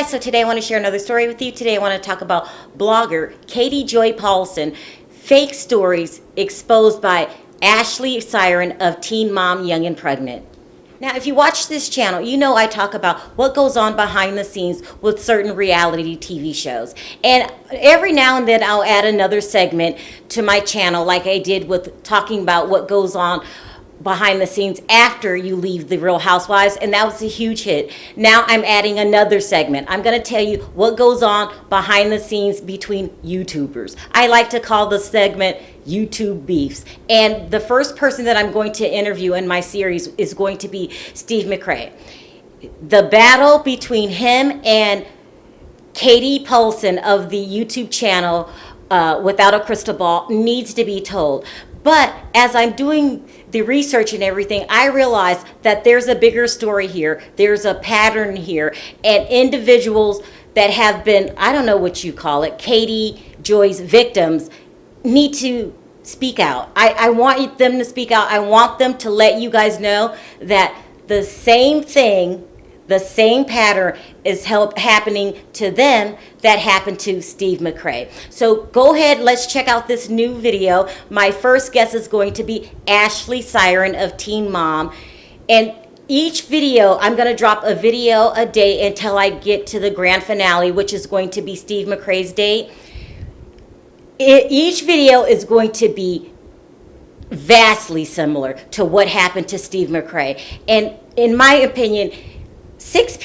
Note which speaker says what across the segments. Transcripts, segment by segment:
Speaker 1: guys, so today I want to share another story with you. Today I want to talk about blogger Katie Joy Paulson, fake stories exposed by Ashley Siren of Teen Mom Young and Pregnant. Now, if you watch this channel, you know I talk about what goes on behind the scenes with certain reality TV shows. And every now and then I'll add another segment to my channel, like I did with talking about what goes on behind the scenes after you leave the Real Housewives, and that was a huge hit. Now I'm adding another segment. I'm going to tell you what goes on behind the scenes between YouTubers. I like to call the segment YouTube Beefs. And the first person that I'm going to interview in my series is going to be Steve McRae. The battle between him and Katie Paulson of the YouTube channel Without a Crystal Ball needs to be told. But as I'm doing the research and everything, I realize that there's a bigger story here. There's a pattern here. And individuals that have been, I don't know what you call it, Katie Joy's victims, need to speak out. I want them to speak out. I want them to let you guys know that the same thing, the same pattern is happening to them that happened to Steve McRae. So go ahead, let's check out this new video. My first guest is going to be Ashley Siren of Teen Mom. And each video, I'm going to drop a video a day until I get to the grand finale, which is going to be Steve McRae's date. Each video is going to be vastly similar to what happened to Steve McRae. And in my opinion, six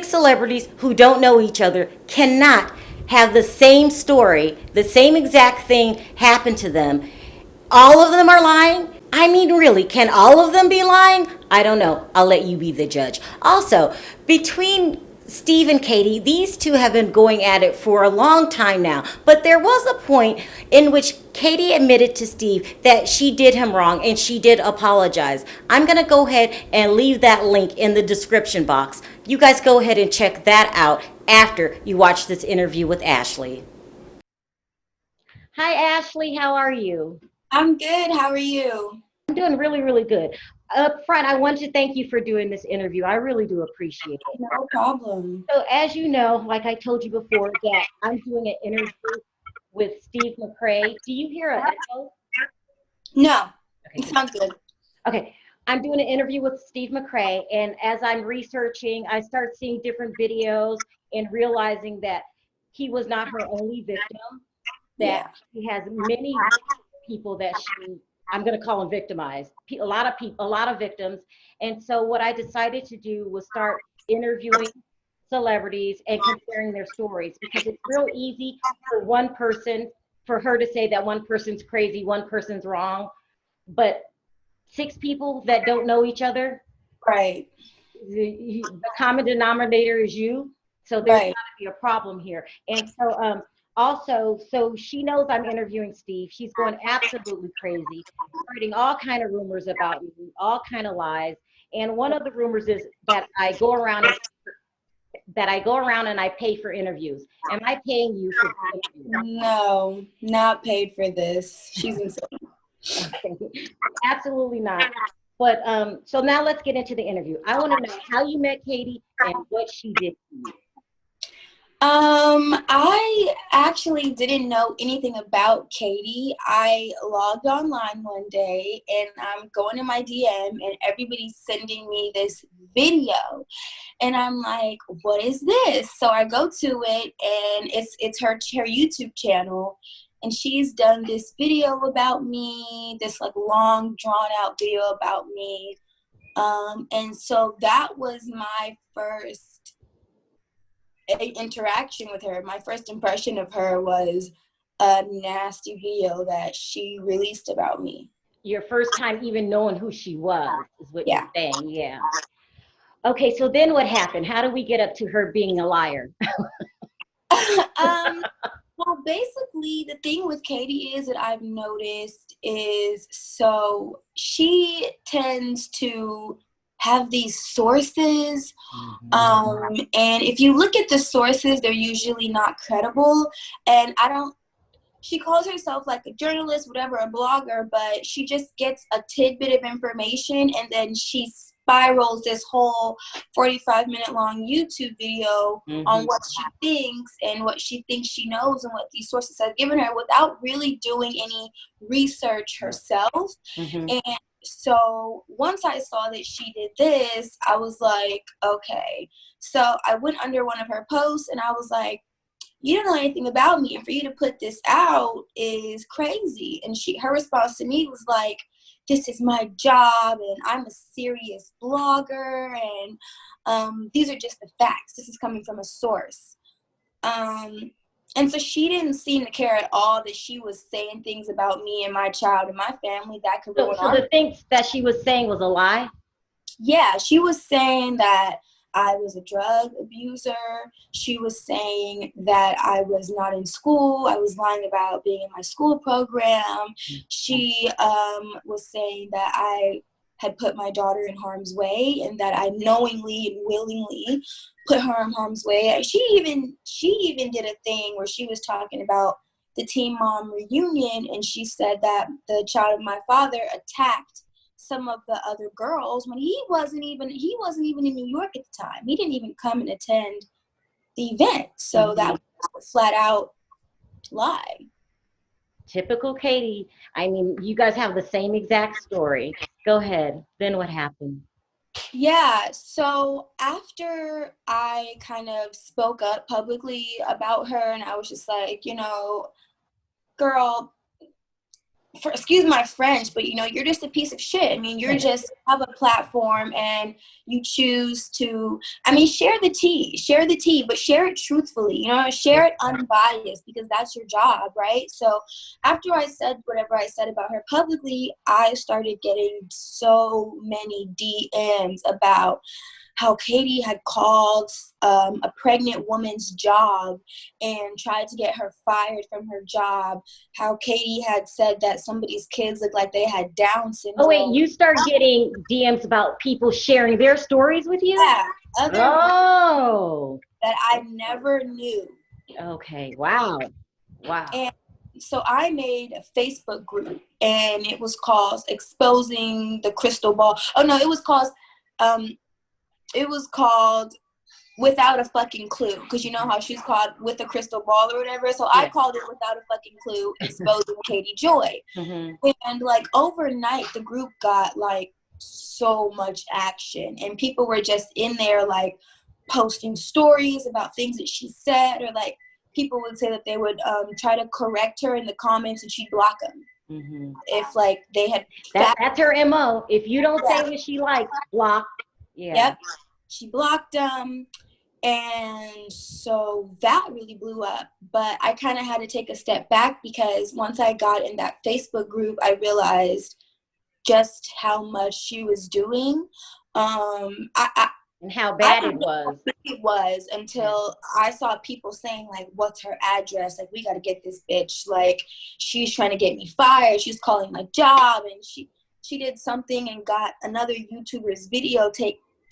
Speaker 1: celebrities who don't know each other cannot have the same story, the same exact thing happen to them. All of them are lying? I mean, really, can all of them be lying? I don't know. I'll let you be the judge. Also, between Steve and Katie, these two have been going at it for a long time now. But there was a point in which Katie admitted to Steve that she did him wrong and she did apologize. I'm going to go ahead and leave that link in the description box. You guys go ahead and check that out after you watch this interview with Ashley. Hi, Ashley. How are you?
Speaker 2: I'm good. How are you?
Speaker 1: I'm doing really, really good. Up front, I want to thank you for doing this interview. I really do appreciate it.
Speaker 2: No problem.
Speaker 1: So as you know, like I told you before, that I'm doing an interview with Steve McRae. Do you hear an echo?
Speaker 2: No,
Speaker 1: Okay,
Speaker 2: it sounds good.
Speaker 1: okay. I'm doing an interview with Steve McRae, and as I'm researching, I start seeing different videos and realizing that he was not her only victim, that she has many people that I'm going to call them victimized, a lot of people, a lot of victims. And so what I decided to do was start interviewing celebrities and comparing their stories, because it's real easy for one person, for her to say that one person's crazy, one person's wrong, but six people that don't know each other,
Speaker 2: Right.
Speaker 1: the common denominator is you. So there's got to be a problem here. And so also, so she knows I'm interviewing Steve. She's going absolutely crazy, spreading all kind of rumors about me, all kind of lies. And one of the rumors is that I go around and I pay for interviews. Am I paying you for interviews?
Speaker 2: No, not paid for this. She's insane.
Speaker 1: Absolutely not. But so now let's get into the interview. I want to know how you met Katie and what she did to you.
Speaker 2: I actually didn't know anything about Katie. I logged online one day and I'm going in my DM and everybody's sending me this video. And I'm like, what is this? So I go to it and it's her YouTube channel. And she's done this video about me, this like long drawn out video about me. And so that was my first interaction with her. My first impression of her was a nasty video that she released about me.
Speaker 1: Your first time even knowing who she was is what you're saying. Yeah. Okay, so then what happened? How do we get up to her being a liar?
Speaker 2: Well, basically, the thing with Katie is that I've noticed is, so she tends to have these sources, and if you look at the sources, they're usually not credible. And she calls herself like a journalist, whatever, a blogger, but she just gets a tidbit of information and then she spirals this whole 45-minute long YouTube video on what she thinks and what she thinks she knows and what these sources have given her without really doing any research herself. And so once I saw that she did this, I was like, okay. So I went under one of her posts and I was like, you don't know anything about me, and for you to put this out is crazy. And her response to me was like, this is my job and I'm a serious blogger, and these are just the facts. This is coming from a source. And so she didn't seem to care at all that she was saying things about me and my child and my family that could ruin
Speaker 1: So the things that she was saying was a lie?
Speaker 2: Yeah, she was saying that I was a drug abuser. She was saying that I was not in school. I was lying about being in my school program. She was saying that I had put my daughter in harm's way and that I knowingly and willingly put her in harm's way. She even did a thing where she was talking about the Teen Mom reunion, and she said that the child of my father attacked some of the other girls when he wasn't even in New York at the time. He didn't even come and attend the event. So that was a flat out lie.
Speaker 1: Typical Katie. I mean, you guys have the same exact story. Go ahead. Then what happened?
Speaker 2: Yeah, so after I kind of spoke up publicly about her, and I was just like, girl, excuse my French, but you're just a piece of shit. I mean, you're just have a platform and you choose to, share the tea, but share it truthfully, share it unbiased, because that's your job, right? So after I said whatever I said about her publicly, I started getting so many DMs about how Katie had called a pregnant woman's job and tried to get her fired from her job. How Katie had said that somebody's kids looked like they had Down syndrome.
Speaker 1: Oh, wait, you start getting DMs about people sharing their stories with you?
Speaker 2: Yeah.
Speaker 1: Oh.
Speaker 2: That I never knew.
Speaker 1: Okay, wow.
Speaker 2: And so I made a Facebook group, and it was called Exposing the Crystal Ball. Oh, no, it was called Without a Fucking Clue, because you know how she's called With a Crystal Ball or whatever. So I called it Without a Fucking Clue, Exposing Katie Joy. And like overnight, the group got like so much action, and people were just in there like posting stories about things that she said, or like people would say that they would try to correct her in the comments and she'd block them. If like they had
Speaker 1: that's her MO. If you don't say what she likes, block.
Speaker 2: Yep, she blocked them. And so that really blew up. But I kind of had to take a step back, because once I got in that Facebook group, I realized just how much she was doing.
Speaker 1: And how bad it was.
Speaker 2: It was until I saw people saying, like, what's her address? Like, we got to get this bitch. Like, she's trying to get me fired. She's calling my job. And she did something and got another YouTuber's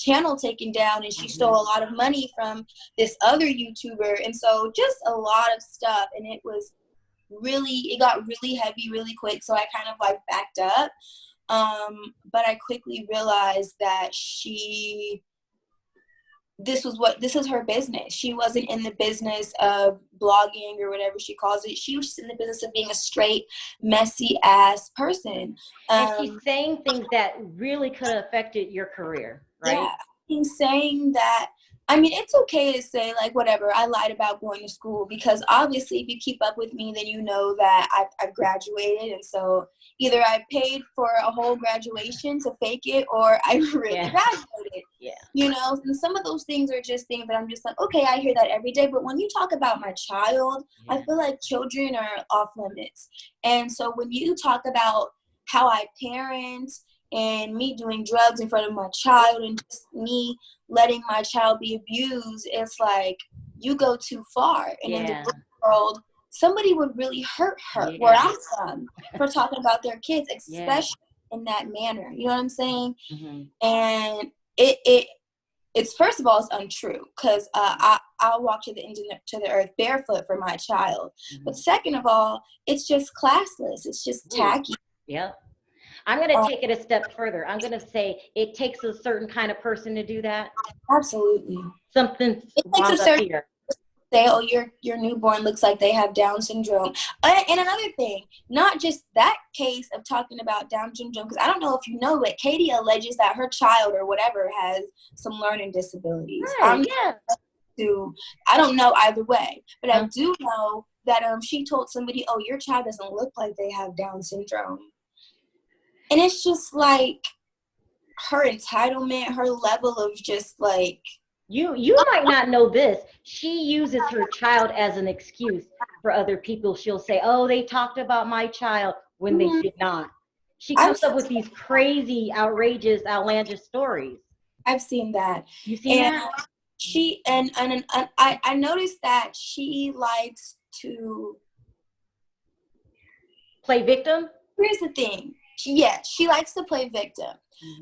Speaker 2: channel taken down, and she stole a lot of money from this other YouTuber. And so just a lot of stuff. And it got really heavy really quick. So I kind of like backed up. But I quickly realized that this is her business. She wasn't in the business of blogging or whatever she calls it. She was just in the business of being a straight, messy ass person.
Speaker 1: And she's saying things that really could have affected your career, right?
Speaker 2: Yeah, she's saying that, it's okay to say, like, whatever, I lied about going to school, because obviously if you keep up with me, then you know that I've graduated. And so either I paid for a whole graduation to fake it, or I really graduated. Yeah. And some of those things are just things that I'm just like, okay, I hear that every day. But when you talk about my child, I feel like children are off limits. And so when you talk about how I parent and me doing drugs in front of my child and just me letting my child be abused, it's like you go too far. And in the real world, somebody would really hurt her where I'm from for talking about their kids, especially in that manner. You know what I'm saying? And it's first of all, it's untrue, because I'll walk to the earth barefoot for my child. But second of all, it's just classless. It's just tacky.
Speaker 1: Yep. I'm going to take it a step further. I'm going to say it takes a certain kind of person to do that.
Speaker 2: Absolutely.
Speaker 1: Something's
Speaker 2: It takes
Speaker 1: wrong
Speaker 2: a
Speaker 1: up
Speaker 2: certain
Speaker 1: here.
Speaker 2: say, oh, your newborn looks like they have Down syndrome. And another thing, not just that case of talking about Down syndrome, because I don't know if you know, but Katie alleges that her child or whatever has some learning disabilities.
Speaker 1: Right, yeah.
Speaker 2: I don't know either way, but I do know that she told somebody, oh, your child doesn't look like they have Down syndrome. And it's just like her entitlement, her level of just like,
Speaker 1: you might not know this. She uses her child as an excuse for other people. She'll say, "Oh, they talked about my child when they did not." She comes up with these crazy, outrageous, outlandish stories.
Speaker 2: I've seen that.
Speaker 1: You seen
Speaker 2: And
Speaker 1: that?
Speaker 2: she and I noticed that she likes to
Speaker 1: Play victim?
Speaker 2: here's the thing. She likes to play victim.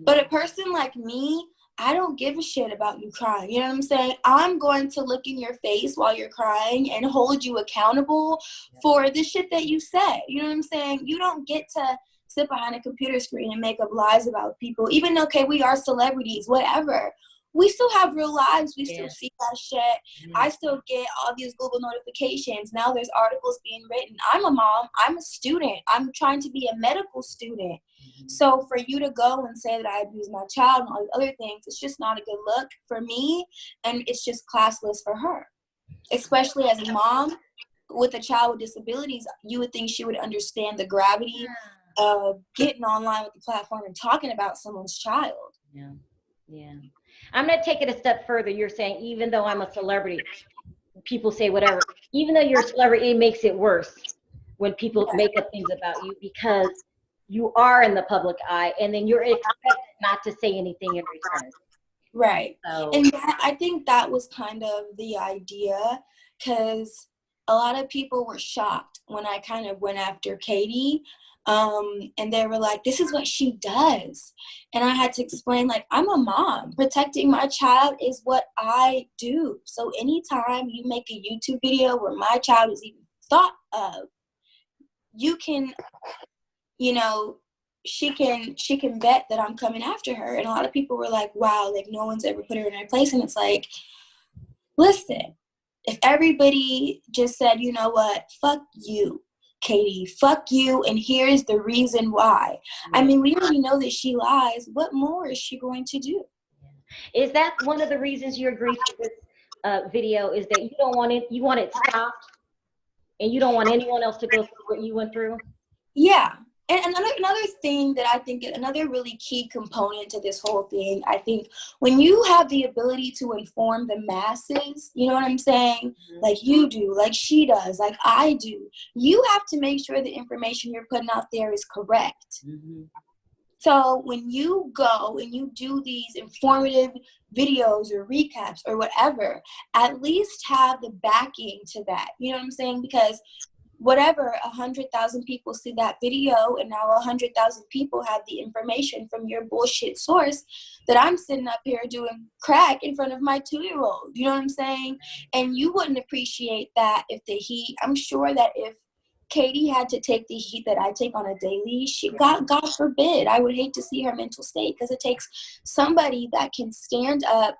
Speaker 2: But a person like me, I don't give a shit about you crying. You know what I'm saying? I'm going to look in your face while you're crying and hold you accountable for the shit that you said. You know what I'm saying? You don't get to sit behind a computer screen and make up lies about people. Even though, okay, we are celebrities, whatever. We still have real lives. We still see that shit. I still get all these Google notifications. Now there's articles being written. I'm a mom. I'm a student. I'm trying to be a medical student. So for you to go and say that I abuse my child and all these other things, it's just not a good look for me. And it's just classless for her. Especially as a mom with a child with disabilities, you would think she would understand the gravity of getting online with the platform and talking about someone's child.
Speaker 1: Yeah. Yeah. I'm going to take it a step further. You're saying, even though I'm a celebrity, people say whatever. Even though you're a celebrity, it makes it worse when people make up things about you because you are in the public eye and then you're expected not to say anything in return.
Speaker 2: Right.
Speaker 1: So,
Speaker 2: And I think that was kind of the idea, because a lot of people were shocked when I kind of went after Katie. And they were like, this is what she does. And I had to explain, like, I'm a mom. Protecting my child is what I do. So anytime you make a YouTube video where my child is even thought of, you can, you know, she can bet that I'm coming after her. And a lot of people were like, wow, like no one's ever put her in her place. And it's like, listen, if everybody just said, you know what, fuck you, Katie, fuck you, and here's the reason why. I mean, we already know that she lies. What more is she going to do?
Speaker 1: is that one of the reasons you agree to this video, is that you don't want it, you want it stopped, and you don't want anyone else to go through what you went through?
Speaker 2: Yeah. And another thing that I think, another really key component to this whole thing, I think when you have the ability to inform the masses, you know what I'm saying? Like you do, like she does, like I do, you have to make sure the information you're putting out there is correct. So when you go and you do these informative videos or recaps or whatever, at least have the backing to that. You know what I'm saying? Because whatever, 100,000 people see that video, and now 100,000 people have the information from your bullshit source, that I'm sitting up here doing crack in front of my 2-year-old. You know what I'm saying? And you wouldn't appreciate that if the heat, I'm sure that if Katie had to take the heat that I take on a daily, God forbid, I would hate to see her mental state, because it takes somebody that can stand up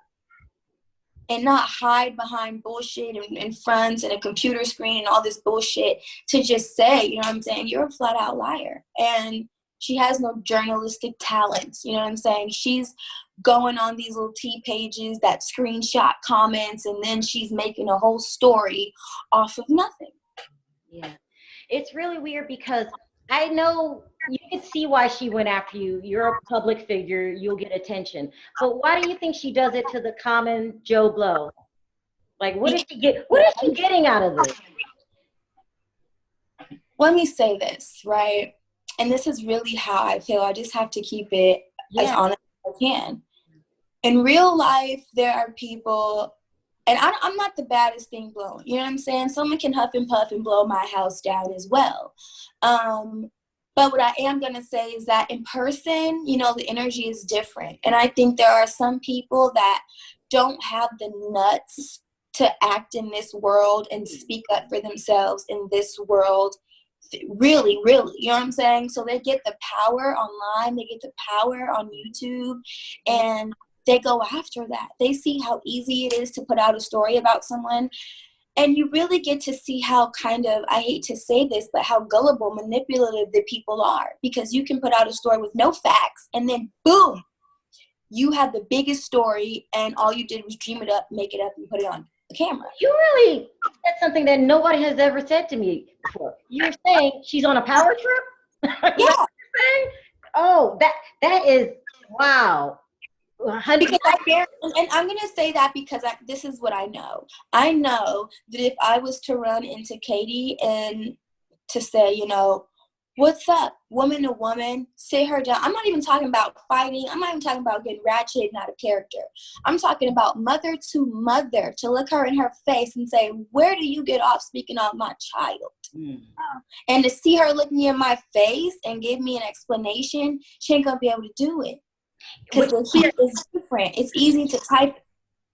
Speaker 2: and not hide behind bullshit and friends and a computer screen and all this bullshit to just say, you know what I'm saying, you're a flat out liar. And she has no journalistic talent, you know what I'm saying? She's going on these little T pages that screenshot comments, and then she's making a whole story off of nothing.
Speaker 1: Yeah. It's really weird because I know you can see why she went after you. You're a public figure, you'll get attention. But why do you think she does it to the common Joe Blow? Like, what is she getting out of this?
Speaker 2: Let me say this, right? And this is really how I feel. I just have to keep it as honest as I can. In real life, there are people, and I'm not the baddest thing blowing. You know what I'm saying? Someone can huff and puff and blow my house down as well. But what I am going to say is that in person, you know, the energy is different. And I think there are some people that don't have the nuts to act in this world and speak up for themselves in this world Really, really, you know what I'm saying? So they get the power online, they get the power on YouTube, and they go after that. They see how easy it is to put out a story about someone. And you really get to see how kind of, I hate to say this, but how gullible, manipulative the people are. Because you can put out a story with no facts, and then boom, you have the biggest story, and all you did was dream it up, make it up, and put it on the camera.
Speaker 1: You really said something that nobody has ever said to me before. You're saying she's on a power trip?
Speaker 2: Yeah.
Speaker 1: Oh, that is, wow. 100.
Speaker 2: Because and I'm going to say that because this is what I know. I know that if I was to run into Katie and to say, you know, what's up, woman to woman, sit her down. I'm not even talking about fighting. I'm not even talking about getting ratchet and out of character. I'm talking about mother to mother, to look her in her face and say, where do you get off speaking on my child? And to see her look me in my face and give me an explanation, she ain't going to be able to do it. Because the heat is different. It's easy to type.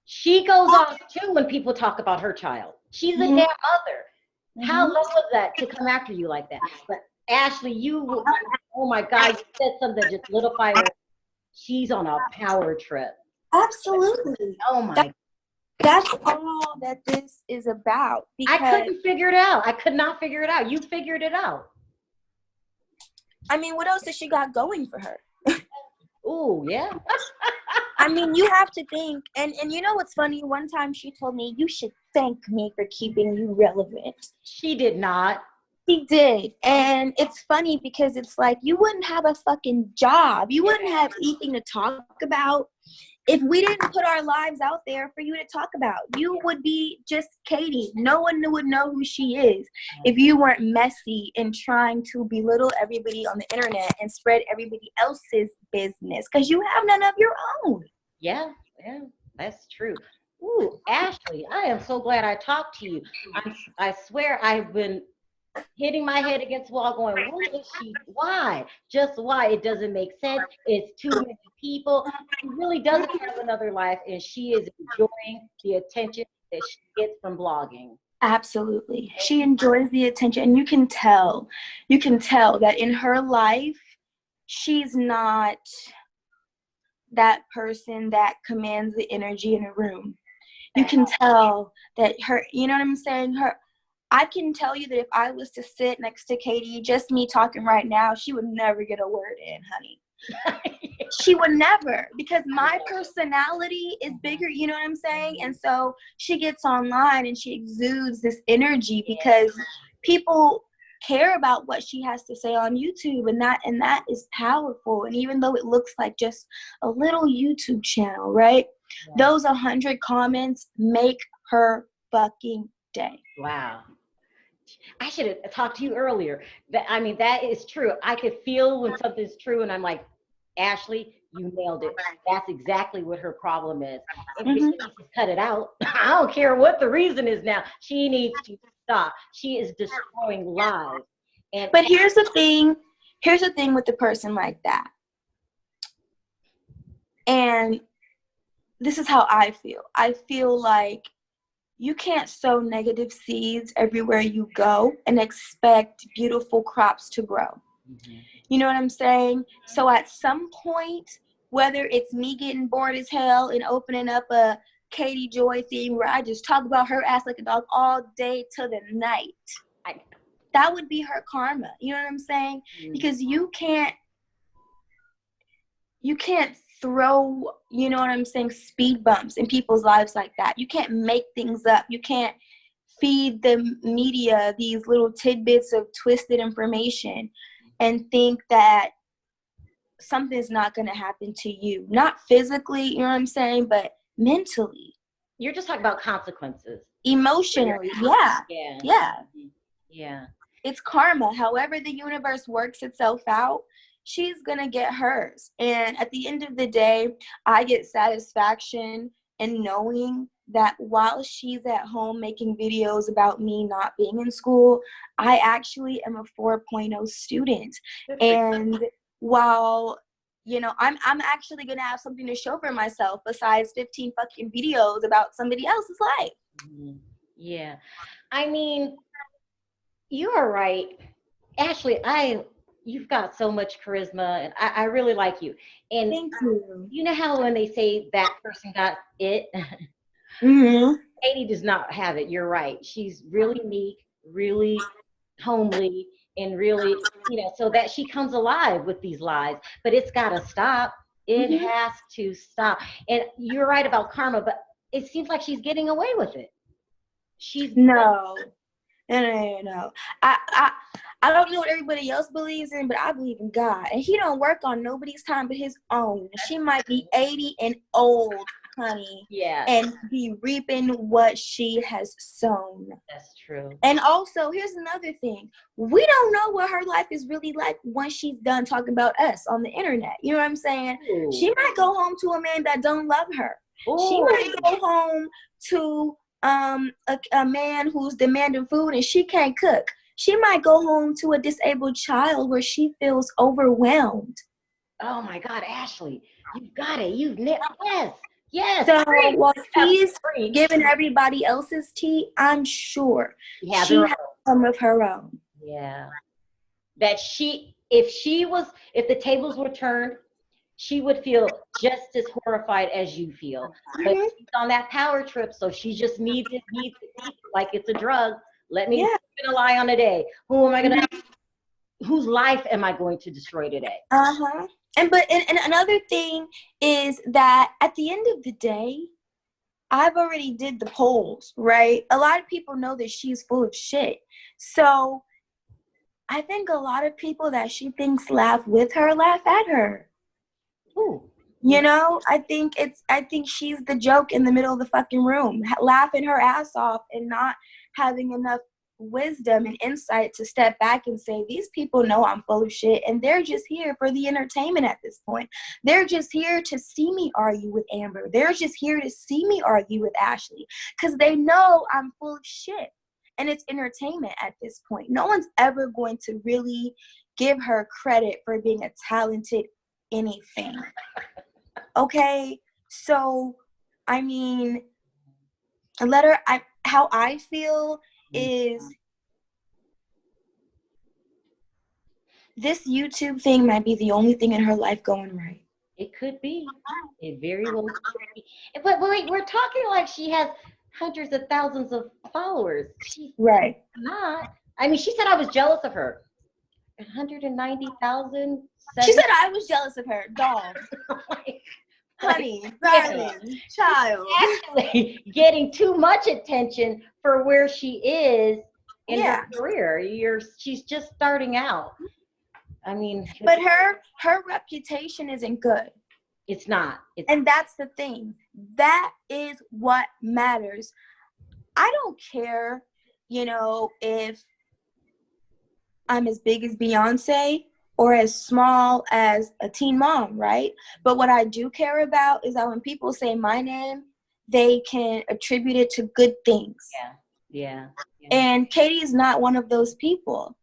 Speaker 1: She goes off too when people talk about her child. She's a damn mother. How low was that to come after you like that? But Ashley, oh my God, you said something that just lit a fire. She's on a power trip.
Speaker 2: Absolutely.
Speaker 1: Oh my.
Speaker 2: That's all that this is about.
Speaker 1: I couldn't figure it out. I could not figure it out. You figured it out.
Speaker 2: I mean, what else does she got going for her?
Speaker 1: Oh, yeah.
Speaker 2: I mean, you have to think, and you know what's funny? One time she told me, you should thank me for keeping you relevant.
Speaker 1: She did not.
Speaker 2: She did. And it's funny because it's like, you wouldn't have a fucking job. You wouldn't have anything to talk about if we didn't put our lives out there for you to talk about. You would be just Katie. No one would know who she is if you weren't messy and trying to belittle everybody on the internet and spread everybody else's business because you have none of your own.
Speaker 1: Yeah, that's true. Ooh, Ashley, I am so glad I talked to you. I swear I've been hitting my head against the wall going, what is she? Why? Just why? It doesn't make sense. It's too many people. She really doesn't have another life, and she is enjoying the attention that she gets from blogging.
Speaker 2: Absolutely. She enjoys the attention, and you can tell that in her life, she's not that person that commands the energy in a room. You can tell that her, you know what I'm saying? I can tell you that if I was to sit next to Katie, just me talking right now, she would never get a word in, honey. She would never, because my personality is bigger, you know what I'm saying? And so she gets online and she exudes this energy because people care about what she has to say on YouTube, and that is powerful. And even though it looks like just a little YouTube channel, right? Yeah. Those 100 comments make her fucking day.
Speaker 1: Wow. I should have talked to you earlier. That is true. I could feel when something's true, and I'm like, Ashley, you nailed it. That's exactly what her problem is. If she needs to cut it out, I don't care what the reason is now. She needs to stop. She is destroying lives.
Speaker 2: But here's the thing with a person like that. And this is how I feel. I feel like you can't sow negative seeds everywhere you go and expect beautiful crops to grow. You know what I'm saying? So at some point, whether it's me getting bored as hell and opening up a Katie Joy theme where I just talk about her ass like a dog all day till the night, that would be her karma. You know what I'm saying? Because you can't throw, you know what I'm saying, speed bumps in people's lives like that. You can't make things up. You can't feed the media these little tidbits of twisted information and think that something's not going to happen to you. Not physically, you know what I'm saying, but mentally.
Speaker 1: You're just talking about consequences.
Speaker 2: Emotionally, yeah. It's karma. However the universe works itself out, she's going to get hers. And at the end of the day, I get satisfaction in knowing that while she's at home making videos about me not being in school, I actually am a 4.0 student. And while, you know, I'm actually going to have something to show for myself besides 15 fucking videos about somebody else's life.
Speaker 1: Yeah. I mean, you are right. Ashley, you've got so much charisma, and I really like you. And
Speaker 2: Thank you.
Speaker 1: you know how when they say that person got it,
Speaker 2: Hmm.
Speaker 1: Katie does not have it. You're right. She's really meek, really homely, and really, so that she comes alive with these lies. But it's got to stop. It
Speaker 2: Hmm.
Speaker 1: has to stop. And you're right about karma, but it seems like she's getting away with it. She's
Speaker 2: No. No. I I don't know what everybody else believes in, but I believe in God. And he don't work on nobody's time but his own. She might be 80 and old, honey,
Speaker 1: yeah,
Speaker 2: and be reaping what she has sown.
Speaker 1: that's true.
Speaker 2: And also, here's another thing. We don't know what her life is really like once she's done talking about us on the internet. You know what I'm saying? She
Speaker 1: Ooh.
Speaker 2: might go home to a man that don't love her. She
Speaker 1: Ooh.
Speaker 2: might go home to a man who's demanding food and she can't cook. She might go home to a disabled child where she feels overwhelmed.
Speaker 1: Oh my God, Ashley, you've got it. Yes, yes.
Speaker 2: So
Speaker 1: Preach.
Speaker 2: while
Speaker 1: Yes,
Speaker 2: she's
Speaker 1: preach.
Speaker 2: giving everybody else's tea, I'm sure
Speaker 1: She has
Speaker 2: she
Speaker 1: her
Speaker 2: has some of her own.
Speaker 1: Yeah. That if the tables were turned, she would feel just as horrified as you feel. But
Speaker 2: Mhm.
Speaker 1: she's on that power trip, so she just needs it like it's a drug. Let me
Speaker 2: Yeah.
Speaker 1: spin a lie on a day. Who am I gonna?
Speaker 2: Mhm.
Speaker 1: Whose life am I going to destroy today?
Speaker 2: Uh-huh. And another thing is that at the end of the day, I've already did the polls, right? A lot of people know that she's full of shit. So I think a lot of people that she thinks laugh with her laugh at her.
Speaker 1: Ooh,
Speaker 2: You know, I think she's the joke in the middle of the fucking room, laughing her ass off and not having enough wisdom and insight to step back and say, these people know I'm full of shit and they're just here for the entertainment at this point. They're just here to see me argue with Amber. They're just here to see me argue with Ashley because they know I'm full of shit. And it's entertainment at this point. No one's ever going to really give her credit for being a talented anything. Okay, so I mean, how I feel is this YouTube thing might be the only thing in her life going right.
Speaker 1: it could be. It very well could be. But wait, we're talking like she has hundreds of thousands of followers. She's
Speaker 2: Right.
Speaker 1: not. I mean, she said I was jealous of her. 190,000.
Speaker 2: She said I was jealous of her, dog, honey, darling, child.
Speaker 1: Actually getting too much attention for where she is in her
Speaker 2: Yeah,
Speaker 1: career. She's just starting out. I mean,
Speaker 2: but her reputation isn't good.
Speaker 1: it's not.
Speaker 2: And that's the thing. That is what matters. I don't care, if I'm as big as Beyonce or as small as a teen mom, right? But what I do care about is that when people say my name, they can attribute it to good things.
Speaker 1: Yeah.
Speaker 2: And Katie is not one of those people.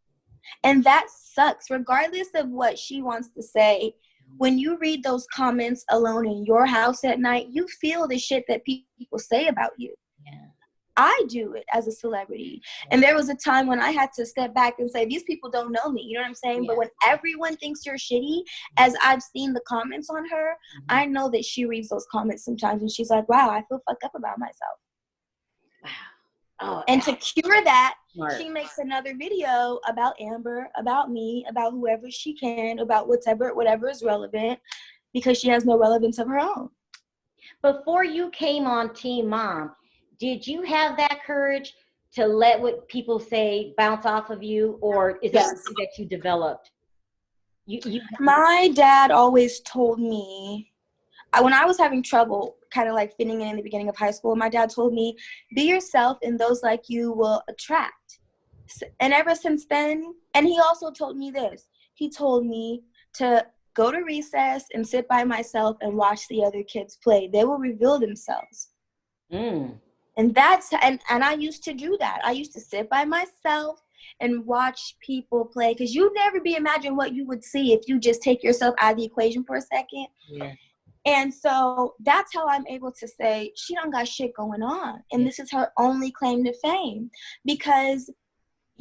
Speaker 2: And that sucks, regardless of what she wants to say. When you read those comments alone in your house at night, you feel the shit that people say about you.
Speaker 1: Yeah.
Speaker 2: I do it as a celebrity. And there was a time when I had to step back and say, these people don't know me. You know what I'm saying?
Speaker 1: Yeah.
Speaker 2: But when everyone thinks you're shitty, as I've seen the comments on her, I know that she reads those comments sometimes and she's like, wow, I feel fucked up about myself.
Speaker 1: Wow. Oh,
Speaker 2: And to cure that,
Speaker 1: smart.
Speaker 2: she makes another video about Amber, about me, about whoever she can, about whatever is relevant, because she has no relevance of her own.
Speaker 1: Before you came on Teen Mom, did you have that courage to let what people say bounce off of you, or is that something that you developed?
Speaker 2: My dad always told me, when I was having trouble kind of like fitting in the beginning of high school, my dad told me, be yourself and those like you will attract. And ever since then, and he also told me this, he told me to go to recess and sit by myself and watch the other kids play. They will reveal themselves. And I used to do that. I used to sit by myself and watch people play, because you'd never be imagine what you would see if you just take yourself out of the equation for a second.
Speaker 1: Yeah.
Speaker 2: And so that's how I'm able to say she don't got shit going on. And this is her only claim to fame, because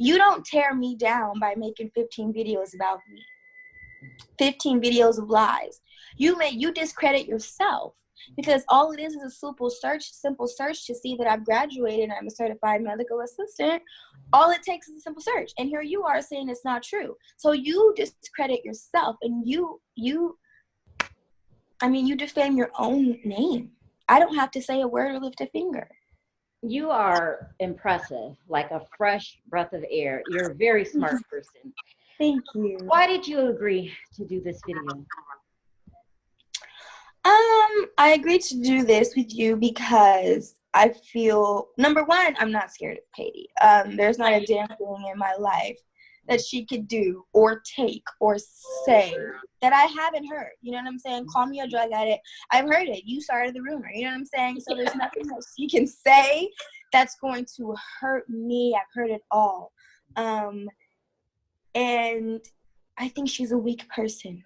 Speaker 2: You don't tear me down by making 15 videos about me, 15 videos of lies. You discredit yourself, because all it is a simple search to see that I've graduated and I'm a certified medical assistant. All it takes is a simple search, and here you are saying it's not true. So you discredit yourself, and you defame your own name. I don't have to say a word or lift a finger.
Speaker 1: You are impressive, like a fresh breath of air. You're a very smart person.
Speaker 2: Thank you.
Speaker 1: Why did you agree to do this video?
Speaker 2: I agreed to do this with you because I feel, number one, I'm not scared of Katie. There's not a damn thing in my life that she could do or take or say that I haven't heard. You know what I'm saying? Call me a drug addict. I've heard it. You started the rumor. You know what I'm saying? So there's nothing else she can say that's going to hurt me. I've heard it all. And I think she's a weak person.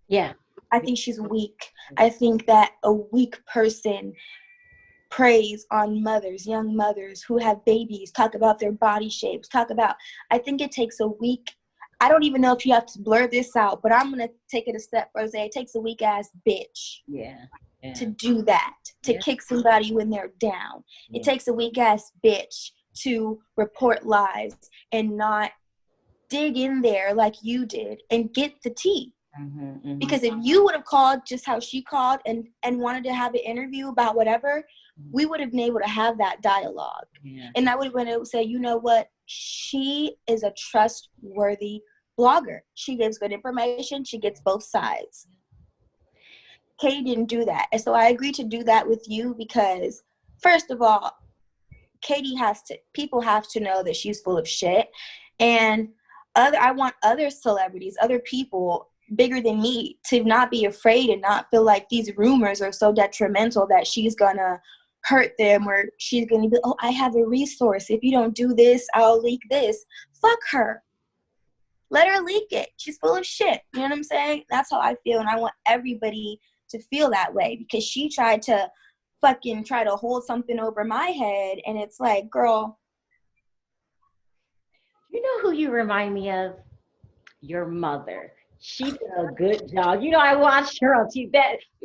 Speaker 1: Yeah.
Speaker 2: I think she's weak. I think that a weak person preys on mothers, young mothers who have babies, talk about their body shapes, I think it takes a weak, I don't even know if you have to blur this out, but I'm going to take it a step further. It takes a weak ass bitch to do that, to kick somebody when they're down. It takes a weak ass bitch to report lies and not dig in there like you did and get the tea. Because if you would have called just how she called and wanted to have an interview about whatever, we would have been able to have that dialogue. And I would have been able to say, you know what? She is a trustworthy blogger. She gives good information. She gets both sides. Katie didn't do that. And so I agreed to do that with you because, first of all, people have to know that she's full of shit. And I want other celebrities, other people bigger than me to not be afraid and not feel like these rumors are so detrimental that she's gonna hurt them, or she's gonna be, oh, I have a resource. If you don't do this, I'll leak this. Fuck her. Let her leak it. She's full of shit. You know what I'm saying? That's how I feel, and I want everybody to feel that way, because she tried to hold something over my head, and it's like, girl.
Speaker 1: You know who you remind me of? Your mother. She did a good job. You know, I watched her on TV.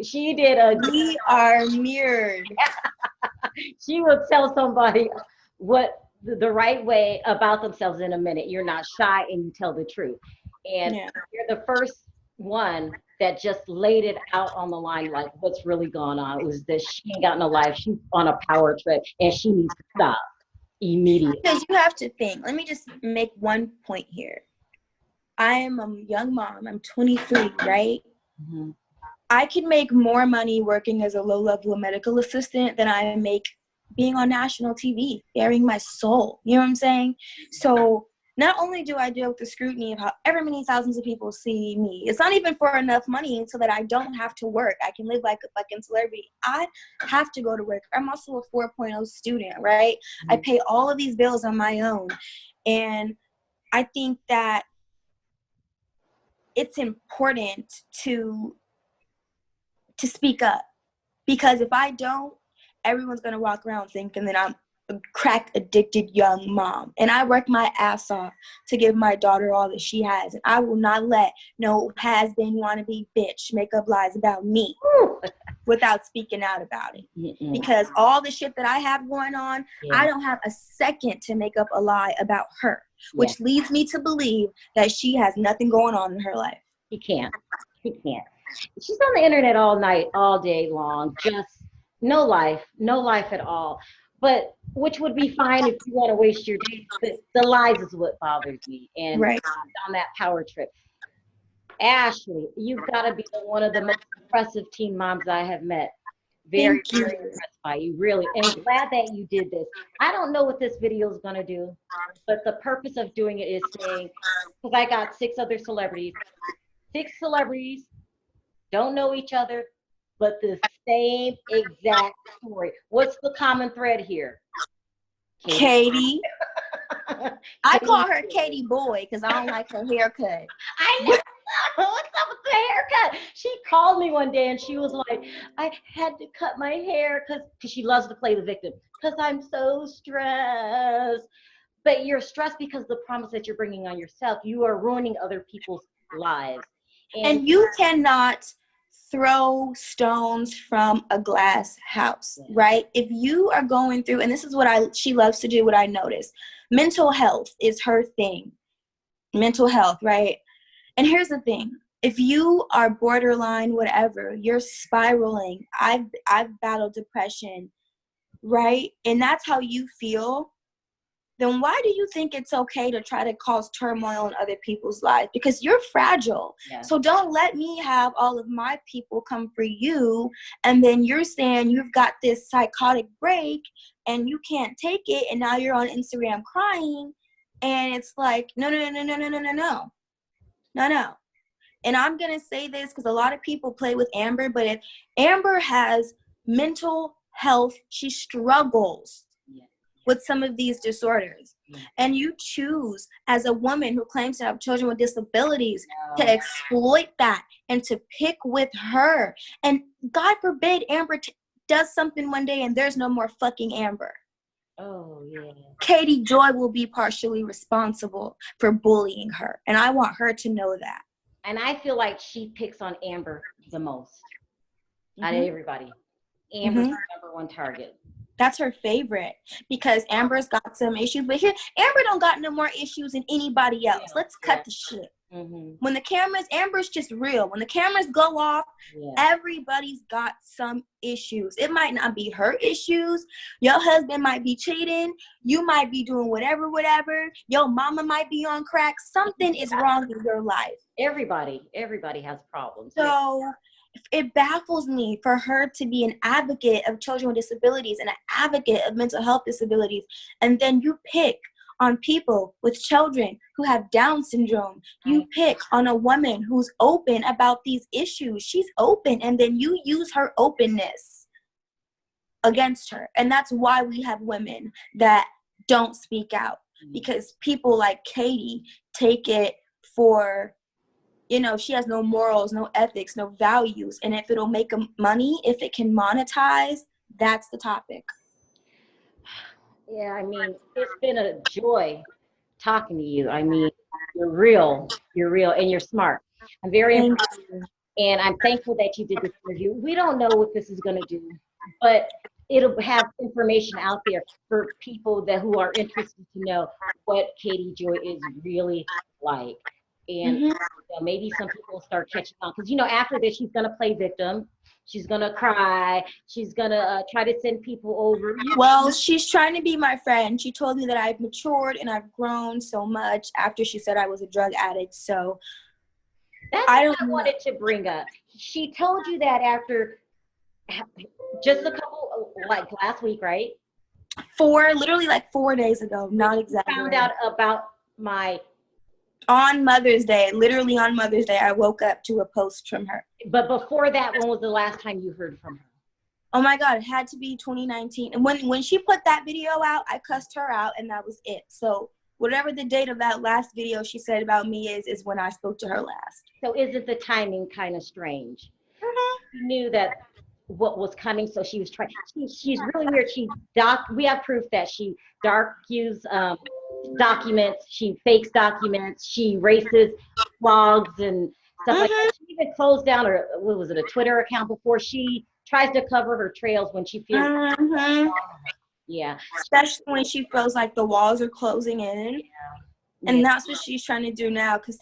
Speaker 1: She did a good
Speaker 2: We are mirrored.
Speaker 1: She will tell somebody what the right way about themselves in a minute. You're not shy and you tell the truth. And you're the first one that just laid it out on the line, like what's really going on. It was that she ain't got no life. She's on a power trip and she needs to stop immediately.
Speaker 2: Because you have to think. Let me just make one point here. I am a young mom. I'm 23, right? I can make more money working as a low-level medical assistant than I make being on national TV, bearing my soul. You know what I'm saying? So not only do I deal with the scrutiny of however many thousands of people see me, it's not even for enough money so that I don't have to work. I can live like a fucking celebrity. I have to go to work. I'm also a 4.0 student, right? I pay all of these bills on my own. And I think that it's important to speak up, because if I don't, everyone's going to walk around thinking that I'm a crack addicted young mom, and I work my ass off to give my daughter all that she has, and I will not let no has-been wannabe bitch make up lies about me without speaking out about it. Because all the shit that I have going on, I don't have a second to make up a lie about her, which leads me to believe that she has nothing going on in her life.
Speaker 1: She can't. She's on the internet all night, all day long, just no life at all. But which would be fine if you want to waste your day. But the lies is what bothers me. And on that power trip. Ashley, you've got to be one of the most impressive teen moms I have met. Very impressed by you, really. And I'm glad that you did this. I don't know what this video is going to do, but the purpose of doing it is saying, because I got 6 celebrities don't know each other, but the same exact story. What's the common thread here?
Speaker 2: Katie. I call her Katie Boy because I don't like her haircut.
Speaker 1: I know. What's up with the haircut? She called me one day and she was like, I had to cut my hair because she loves to play the victim, because I'm so stressed. But you're stressed because the promise that you're bringing on yourself, you are ruining other people's lives.
Speaker 2: And you cannot throw stones from a glass house, right? If you are going through, and this is what she loves to do, what I notice, mental health is her thing. Mental health, right? And here's the thing. If you are borderline, whatever, you're spiraling. I've battled depression, right? And that's how you feel. Then why do you think it's okay to try to cause turmoil in other people's lives? Because you're fragile. Yeah. So don't let me have all of my people come for you, and then you're saying you've got this psychotic break and you can't take it, and now you're on Instagram crying, and it's like, no. And I'm going to say this because a lot of people play with Amber, but if Amber has mental health, she struggles with some of these disorders. And you choose, as a woman who claims to have children with disabilities, to exploit that and to pick with her. And God forbid Amber does something one day and there's no more fucking Amber.
Speaker 1: Oh, yeah.
Speaker 2: Katie Joy will be partially responsible for bullying her. And I want her to know that.
Speaker 1: And I feel like she picks on Amber the most out of everybody. Amber's the number one target.
Speaker 2: That's her favorite because Amber's got some issues. But here, Amber don't got no more issues than anybody else. Let's cut the shit. When the cameras, Amber's just real. When the cameras go off, everybody's got some issues. It might not be her issues. Your husband might be cheating. You might be doing whatever. Your mama might be on crack. Something is wrong in your life.
Speaker 1: Everybody has problems.
Speaker 2: So it baffles me for her to be an advocate of children with disabilities and an advocate of mental health disabilities. And then you pick on people with children who have Down syndrome. You pick on a woman who's open about these issues. She's open, and then you use her openness against her. And that's why we have women that don't speak out, because people like Katie take it for, she has no morals, no ethics, no values. And if it'll make money, if it can monetize, that's the topic.
Speaker 1: Yeah, I mean, it's been a joy talking to you. I mean, you're real, and you're smart. I'm very impressed, and I'm thankful that you did this interview. We don't know what this is going to do, but it'll have information out there for people who are interested to know what Katie Joy is really like. And maybe some people will start catching on. Because, after this, she's going to play victim. She's going to cry. She's going to try to send people over.
Speaker 2: Well, she's trying to be my friend. She told me that I've matured and I've grown so much after she said I was a drug addict. So
Speaker 1: that's what I wanted to bring up. She told you that after just a couple, like last week, right?
Speaker 2: Literally like 4 days ago. Not exactly.
Speaker 1: Found out about my...
Speaker 2: On Mother's Day, literally on Mother's Day, I woke up to a post from her.
Speaker 1: But before that, when was the last time you heard from her?
Speaker 2: Oh my God, it had to be 2019. And when she put that video out, I cussed her out, and that was it. So whatever the date of that last video she said about me is when I spoke to her last.
Speaker 1: So isn't the timing kind of strange? She knew that what was coming, so she was trying. She's really weird. We have proof that she used documents, she fakes documents, she erases blogs and stuff like that. She even closed down a Twitter account before. She tries to cover her trails when she feels
Speaker 2: especially when she feels like the walls are closing in. And that's what she's trying to do now, because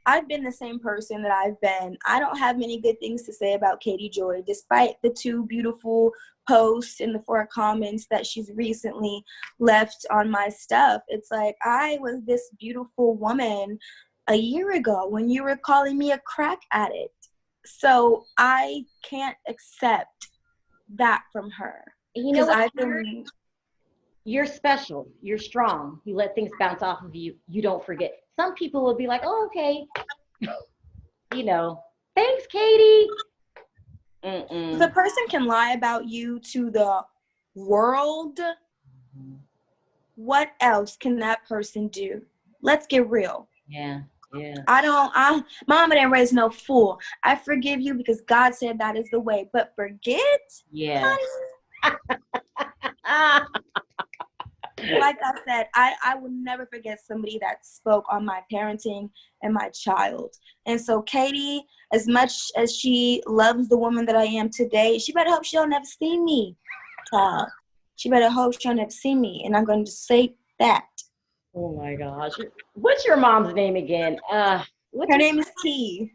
Speaker 2: I've been the same person that I've been. I don't have many good things to say about Katie Joy, despite the 2 beautiful posts and the 4 comments that she's recently left on my stuff. It's like, I was this beautiful woman a year ago when you were calling me a crack addict. So I can't accept that from her.
Speaker 1: You know what? You're special. You're strong. You let things bounce off of you. You don't forget. Some people will be like, oh, okay. Thanks, Katie.
Speaker 2: If a person can lie about you to the world, what else can that person do? Let's get real.
Speaker 1: Yeah.
Speaker 2: Mama didn't raise no fool. I forgive you because God said that is the way. But forget?
Speaker 1: Yeah.
Speaker 2: Honey? like I said, I will never forget somebody that spoke on my parenting and my child. And so Katie, as much as she loves the woman that I am today, she better hope she don't never see me, child. She better hope she don't never see me. And I'm going to say that.
Speaker 1: Oh my gosh. What's your mom's name again?
Speaker 2: Her name is T.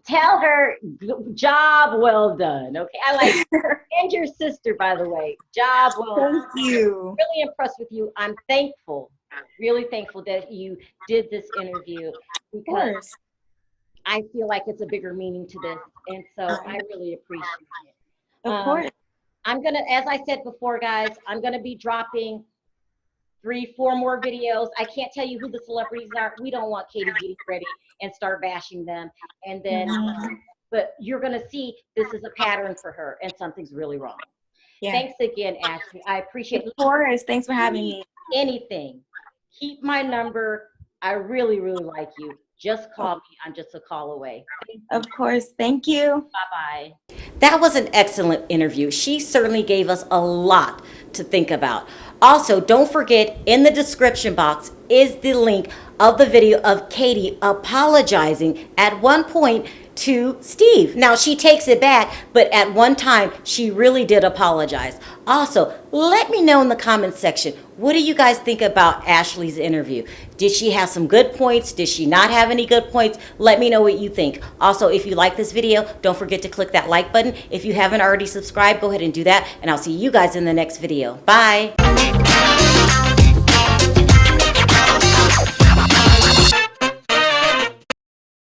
Speaker 1: Tell her job well done. Okay. I like and your sister, by the way. Job well done.
Speaker 2: Thank you.
Speaker 1: Really impressed with you. I'm thankful, really thankful that you did this interview because I feel like it's a bigger meaning to this. And so I really appreciate it.
Speaker 2: Of course.
Speaker 1: I'm going to, as I said before, guys, I'm going to be dropping 3-4 more videos. I can't tell you who the celebrities are. We don't want Katie getting ready and start bashing them. And then, but you're going to see this is a pattern for her and something's really wrong. Yeah. Thanks again, Ashley. I appreciate it.
Speaker 2: Of course. Thanks for having me.
Speaker 1: Anything. Keep my number. I really, really like you. Just call me. I'm just a call away.
Speaker 2: Of course. Thank you.
Speaker 1: Bye-bye. That was an excellent interview. She certainly gave us a lot to think about. Also, don't forget, in the description box is the link of the video of Katie apologizing at one point to Steve. Now, she takes it back, but at one time, she really did apologize. Also, let me know in the comments section, what do you guys think about Ashley's interview? Did she have some good points? Did she not have any good points? Let me know what you think. Also, if you like this video, don't forget to click that like button. If you haven't already subscribed, go ahead and do that, and I'll see you guys in the next video. Bye.